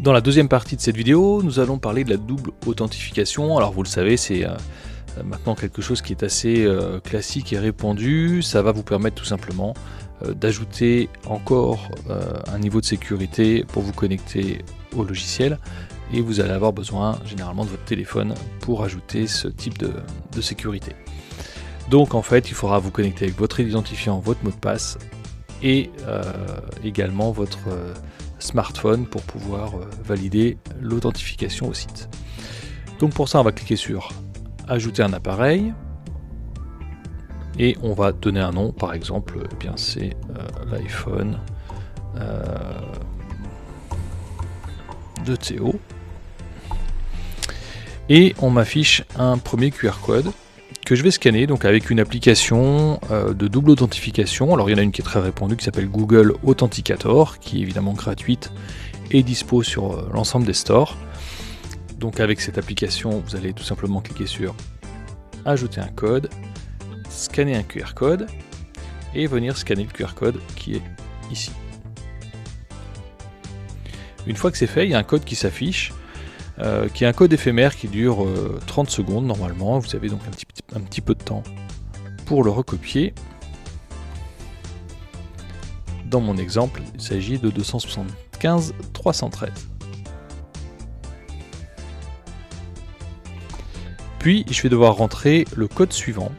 Dans la deuxième partie de cette vidéo, nous allons parler de la double authentification. Alors vous le savez, c'est maintenant quelque chose qui est assez classique et répandu. Ça va vous permettre tout simplement d'ajouter encore un niveau de sécurité pour vous connecter au logiciel. Et vous allez avoir besoin généralement de votre téléphone pour ajouter ce type de sécurité. Donc en fait, il faudra vous connecter avec votre identifiant, votre mot de passe et également votre smartphone pour pouvoir valider l'authentification au site. Donc pour ça, on va cliquer sur ajouter un appareil et on va donner un nom, par exemple, eh bien c'est l'iPhone de Théo. Et on m'affiche un premier QR code que je vais scanner donc avec une application de double authentification. Alors il y en a une qui est très répandue qui s'appelle Google Authenticator, qui est évidemment gratuite et dispo sur l'ensemble des stores. Donc avec cette application, vous allez tout simplement cliquer sur ajouter un code, scanner un QR code et venir scanner le QR code qui est ici. Une fois que c'est fait, il y a un code qui s'affiche, qui est un code éphémère qui dure 30 secondes normalement. Vous avez donc un petit peu de temps pour le recopier. Dans mon exemple, il s'agit de 275 313. Puis je vais devoir rentrer le code suivant.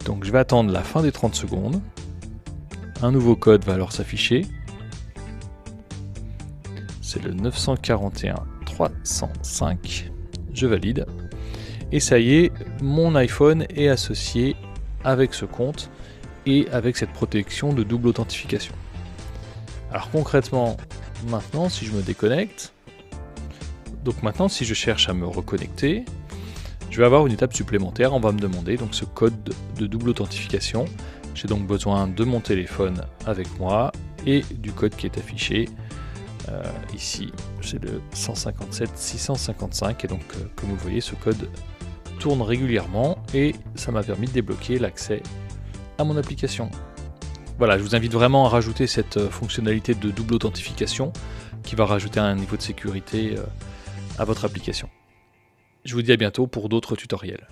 Donc je vais attendre la fin des 30 secondes. Un nouveau code va alors s'afficher. C'est le 941 305. Je valide. Et ça y est, mon iPhone est associé avec ce compte et avec cette protection de double authentification. Alors concrètement, maintenant, si je me déconnecte, donc maintenant, si je cherche à me reconnecter, je vais avoir une étape supplémentaire. On va me demander donc ce code de double authentification. J'ai donc besoin de mon téléphone avec moi et du code qui est affiché. Ici, j'ai le 157 655 et donc comme vous voyez, ce code tourne régulièrement et ça m'a permis de débloquer l'accès à mon application. Voilà, je vous invite vraiment à rajouter cette fonctionnalité de double authentification qui va rajouter un niveau de sécurité à votre application. Je vous dis à bientôt pour d'autres tutoriels.